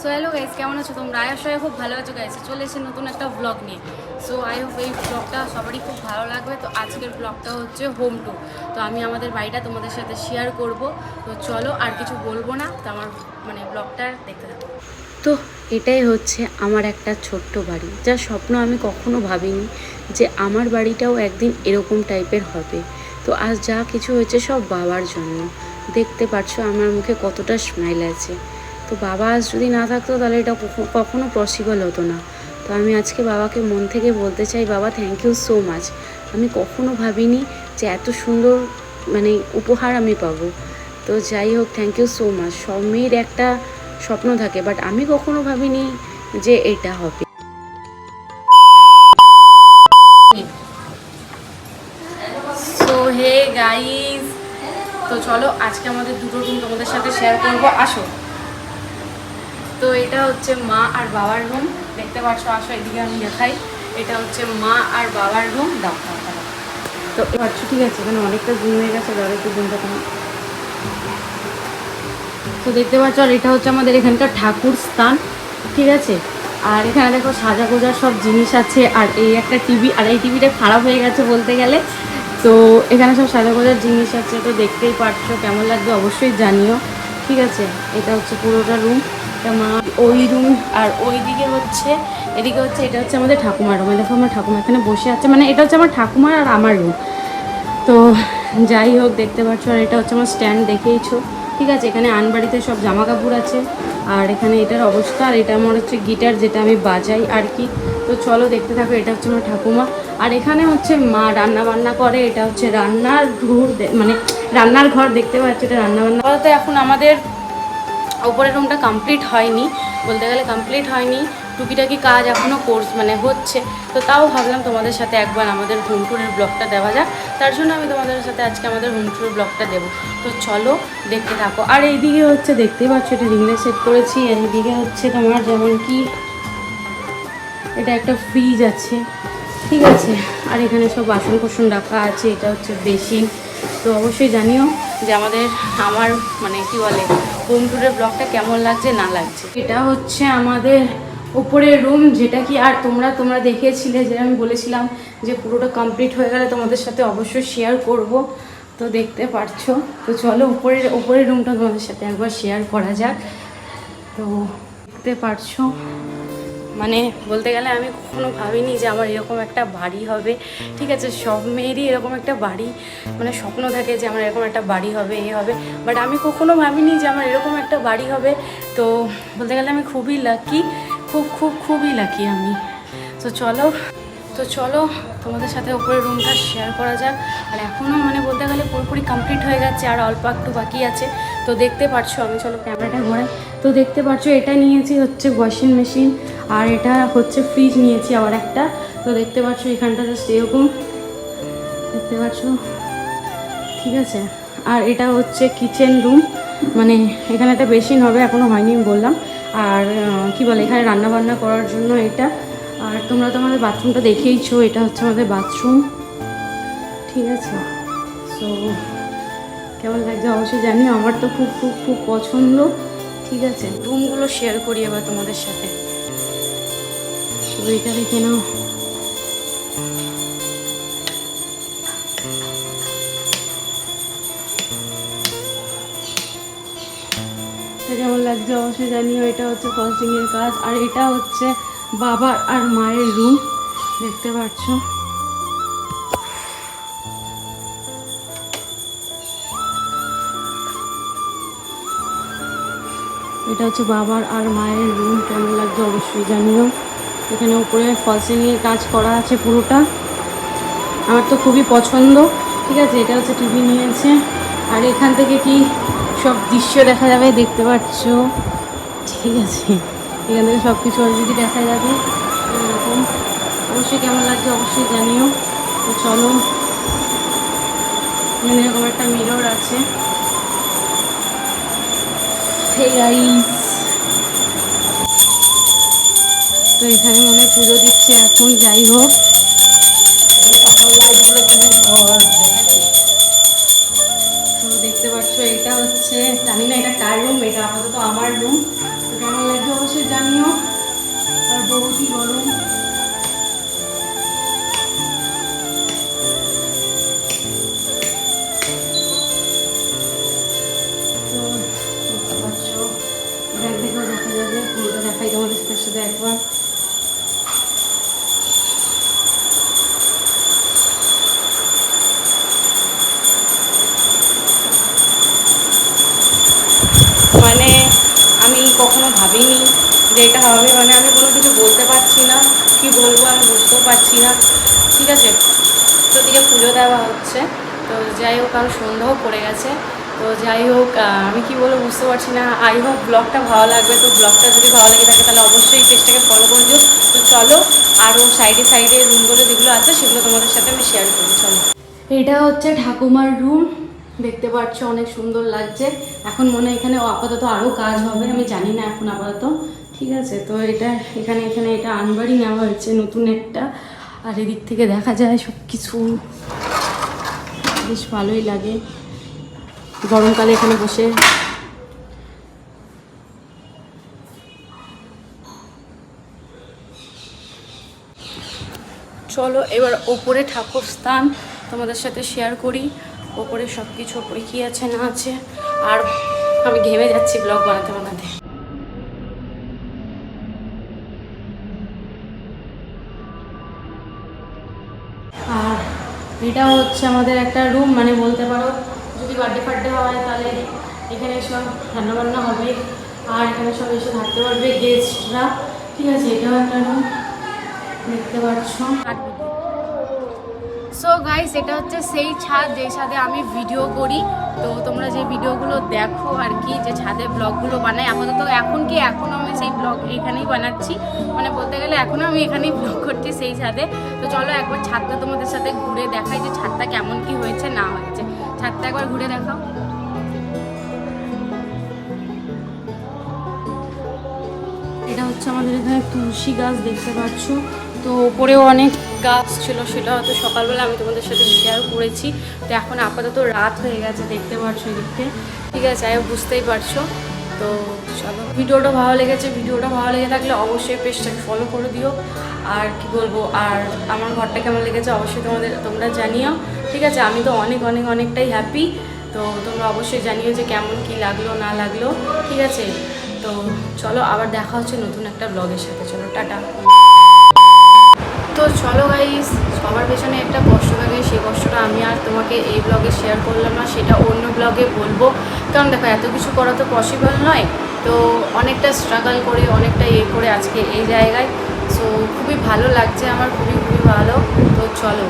So hello guys, কেমন আছো তোমরা? আশা করি খুব ভালো আছো গাইস। চলে এসেছে নতুন একটা ব্লগ নিয়ে। সো আই হোপ এই ব্লগটা সবারই খুব ভালো লাগবে। তো আজকের ব্লগটা হচ্ছে হোম ট্যুর। তো আমি আমাদের বাড়িটা তোমাদের সাথে শেয়ার করব। তো চলো, আর কিছু বলবো না, তো আমার ব্লগটা দেখতে থাকো। তো এটাই হচ্ছে আমার একটা ছোট্ট বাড়ি, যা স্বপ্ন আমি কখনো ভাবিনি যে আমার বাড়িটাও একদিন এরকম টাইপের হবে। তো আজ যা কিছু হয়েছে সব বাবার জন্য। দেখতে পাচ্ছ আমার মুখে কতটা স্মাইল আছে। তো বাবা আজ যদি না থাকতো তাহলে এটা কখনো পসিবল হতো না। তো আমি আজকে বাবাকে মন থেকে বলতে চাই, বাবা থ্যাংক ইউ সো মাচ। আমি কখনো ভাবিনি যে এত সুন্দর উপহার আমি পাবো। তো যাই হোক, থ্যাংক ইউ সো মাচ। সব মেয়ের একটা স্বপ্ন থাকে, বাট আমি কখনো ভাবিনি যে এটা হবে। সো হে গাইস, তো চলো আজকে আমাদের দুটো রুম তোমাদের সাথে শেয়ার করবো, আসো। তো এটা হচ্ছে মা আর বাবার রুম, দেখতে পাচ্ছ। আসো এদিকে আমি দেখাই। এটা হচ্ছে মা আর বাবার রুম। দাও দাও দাও। তো পাচ্ছ, ঠিক আছে, এখানে অনেকটা জুম হয়ে গেছে, ধরো একটু জুমটা তুমি। তো দেখতে পাচ্ছ, আর এটা হচ্ছে আমাদের এখানকার ঠাকুর স্থান, ঠিক আছে। আর এখানে দেখো সাজা গোজার সব জিনিস আছে, আর এই একটা টিভি, আর এই টিভিটা খারাপ হয়ে গেছে বলতে গেলে। তো এখানে সব সাজা গোজার জিনিস আছে, তো দেখতেই পাচ্ছ, কেমন লাগবে অবশ্যই জানিও, ঠিক আছে। এটা হচ্ছে পুরোটা রুম, এটা মা ওই রুম। আর ওইদিকে হচ্ছে, এদিকে হচ্ছে, এটা হচ্ছে আমাদের ঠাকুমার রুম। দেখো আমার ঠাকুমা এখানে বসে আছে, এটা হচ্ছে আমার ঠাকুমার আর আমার রুম। তো যাই হোক, দেখতে পাচ্ছ। আর এটা হচ্ছে আমার স্ট্যান্ড, দেখেইছো, ঠিক আছে। এখানে আনবাড়িতে সব জামা কাপড় আছে। আর এখানে এটার অবস্থা, আর এটা আমার হচ্ছে গিটার, যেটা আমি বাজাই আর কি। তো চলো দেখতে থাকো। এটা হচ্ছে আমার ঠাকুমা। আর এখানে হচ্ছে মা রান্না বান্না করে। এটা হচ্ছে রান্নার ঘর, রান্নার ঘর, দেখতে পাচ্ছ, এটা রান্না বান্না। তো এখন আমাদের ওপরের রুমটা কমপ্লিট হয়নি, বলতে গেলে কমপ্লিট হয়নি। টুকিটাকি কাজ এখনও হচ্ছে। তো তাও ভাবলাম তোমাদের সাথে একবার আমাদের হোম ট্যুরের ব্লগটা দেওয়া যাক। তার জন্য আমি তোমাদের সাথে আজকে আমাদের হোম ট্যুরের ব্লগটা দেবো। তো চলো দেখতে থাকো। আর এইদিকে হচ্ছে, দেখতেই পাচ্ছ, এটা রিংলে সেট করেছি। আর এইদিকে হচ্ছে তোমার যেমন কি এটা একটা ফ্রিজ আছে, ঠিক আছে। আর এখানে সব বাসন কোসন রাখা আছে। এটা হচ্ছে বেসিন। তো অবশ্যই জানিও যে আমার কি বলে, হোম ট্যুরের ব্লগটা কেমন লাগছে না লাগছে। এটা হচ্ছে আমাদের উপরের রুম, যেটা কি আর তোমরা দেখিয়েছিলে, যে আমি বলেছিলাম যে পুরোটা কমপ্লিট হয়ে গেলে তোমাদের সাথে অবশ্যই শেয়ার করব। তো দেখতে পারছো। তো চলো উপরের রুমটা তোমাদের সাথে একবার শেয়ার করা যাক। তো দেখতে পারছো, বলতে গেলে আমি কখনো ভাবিনি যে আমার এরকম একটা বাড়ি হবে, ঠিক আছে। সব মেয়েরই এরকম একটা বাড়ি স্বপ্ন থাকে যে আমার এরকম একটা বাড়ি হবে, এ হবে। বাট আমি কখনো ভাবিনি যে আমার এরকম একটা বাড়ি হবে। তো বলতে গেলে আমি খুবই লাকি, খুবই লাকি আমি। তো চলো তোমাদের সাথে উপরের রুমটা শেয়ার করা যাক। আর এখনও বলতে গেলে পুরোপুরি কমপ্লিট হয়ে গেছে, আর অল্প একটু বাকি আছে। তো দেখতে পাচ্ছ, আমি চলো ক্যামেরাটা ঘোরাই। তো দেখতে পাচ্ছ, এটা নিয়েছি হচ্ছে ওয়াশিং মেশিন, আর এটা হচ্ছে ফ্রিজ নিয়েছি আবার একটা। তো দেখতে পাচ্ছ এখানটা জাস্ট এরকম, দেখতে পাচ্ছ, ঠিক আছে। আর এটা হচ্ছে কিচেন রুম, এখানে একটা বেসিন হবে, এখনও হয়নি আমি বললাম। আর কি বলে, এখানে রান্না বান্না করার জন্য এটা। আর তোমরা তো আমাদের বাথরুমটা দেখেইছো, এটা হচ্ছে আমাদের বাথরুম, ঠিক আছে। সো কেমন লাগছে অবশ্যই জানিও। আমার তো খুব পছন্দ, ঠিক আছে। রুমগুলো শেয়ার করি এবার তোমাদের সাথে। এটা দেখে নাও। কেমন লাগছে অবশ্যই জানিও। এটা হচ্ছে ফলসিংয়ের কাজ। আর এটা হচ্ছে বাবার আর মায়ের রুম, দেখতে পাচ্ছ। এটা হচ্ছে বাবার আর মায়ের রুম, কেমন লাগছে অবশ্যই জানিও। এখানে উপরে ফলসিংয়ের কাজ করা আছে পুরোটা, আমার তো খুবই পছন্দ, ঠিক আছে। এটা হচ্ছে টিভি নিয়েছে। আর এখান থেকে কি সব দৃশ্য দেখা যাবে, দেখতে পাচ্ছ, ঠিক আছে। এখান থেকে সব কিছু অলরেডি দেখা যাবে এরকম। অবশ্যই কেমন লাগছে অবশ্যই জানিও। তো চলো, এখানে এরকম একটা মিরর আছে। হে গাইস, তো এখানে মনে হয় পুজো দিচ্ছে এখন। যাই হোক, তো দেখতে পাচ্ছ, এটা হচ্ছে, জানি না এটা কার রুম, এটা আপাতত আমার রুম। তো কেমন লাগবে অবশ্যই সাথে পুরোটা দেখাই তোমাদের সাথে একবার। মানে আমি কখনো ভাবিনি যে এটা হবে, মানে আমি কোনো কিছু বলতে পারছি না, কি বলবো আমি বুঝতেও পারছি না। ঠিক আছে, তো দিকে পুজো দেওয়া হচ্ছে, তো যাই হোক কারণ সন্ধ্যাও পড়ে গেছে। তো যাই হোক আমি কি বলবো বুঝতে পারছি না। আই হোপ ব্লগটা ভালো লাগবে। তো ব্লগটা যদি ভালো লেগে থাকে তাহলে অবশ্যই পেজটাকে ফলো করে দিও। তো চলো আরও সাইডে সাইডে রুমগুলো যেগুলো আছে সেগুলো তোমাদের সাথে আমি শেয়ার করি। চলো, এটা হচ্ছে ঠাকুমার রুম, দেখতে পাচ্ছ অনেক সুন্দর লাগছে। এখন মনে হয় এখানে আপাতত আরও কাজ হবে, আমি জানি না এখন আপাতত। ঠিক আছে, তো এটা এখানে এটা আনবারই নেওয়া হয়েছে নতুন একটা। আর এদিক থেকে দেখা যায় সব কিছু, বেশ ভালোই লাগে গরমকালে এখানে বসে। চলো এবার ওপরে ঠাকুর স্থান তোমাদের সাথে শেয়ার করি। ওপরে সব কিছু ওপরে কী আছে না আছে, আর আমি ঘেমে যাচ্ছি ব্লগ বানাতে বানাতে। আর এটা হচ্ছে আমাদের একটা রুম, মানে বলতে পারো যদি বার্থডে হয় তাহলে এখানে সব রান্নাবান্না হবে, আর এখানে সব এসে থাকতে পারবে গেস্টরা। ঠিক আছে, এটাও একটা রুম দেখতে পাচ্ছ। সো গাইস, এটা হচ্ছে সেই ছাদ যেই ছাদে আমি ভিডিও করি। তো তোমরা যে ভিডিওগুলো দেখো আর কি, যে ছাদে ব্লগগুলো বানাই, আপাতত এখনও আমি সেই ব্লগ এখানেই বানাচ্ছি, মানে বলতে গেলে এখনও আমি এখানেই ব্লগ করছি সেই ছাদে। তো চলো একবার ছাদটা তোমাদের সাথে ঘুরে দেখাই যে ছাদটা কেমন কি হয়েছে না হয়েছে। ছাদটা একবার ঘুরে দেখাও। এটা হচ্ছে আমাদের এখানে তুলসী গাছ দেখতে পাচ্ছ। তো ওপরেও অনেক গাছ ছিল, সেটা হয়তো সকালবেলা আমি তোমাদের সাথে শেয়ার করেছি। তো এখন আপাতত রাত হয়ে গেছে দেখতে পাচ্ছ এদিকে। ঠিক আছে, বুঝতেই পারছো। তো চলো, ভিডিওটা ভালো লেগেছে, ভিডিওটা ভালো লেগে থাকলে অবশ্যই পেজটাকে ফলো করে দিও। আর কি বলবো, আর আমার ঘরটা কেমন লেগেছে অবশ্যই তোমরা জানিও। ঠিক আছে, আমি তো অনেকটাই হ্যাপি। তো তোমরা অবশ্যই জানিও যে কেমন কি লাগলো না লাগলো। ঠিক আছে, তো চলো আবার দেখা হচ্ছে নতুন একটা ব্লগের সাথে। চলো টাটা। তো চলো গাইস, সবার পেছনে একটা কষ্ট থাকে, সেই কষ্টটা আমি আর তোমাকে এই ব্লগে শেয়ার করলাম না, সেটা অন্য ব্লগে বলবো। কারণ দেখো এত কিছু করা তো পসিবল নয়। তো অনেকটা স্ট্রাগল করে অনেকটা করে আজকে এই জায়গায়। সো খুবই ভালো লাগছে আমার, খুবই ভালো। তো চলো।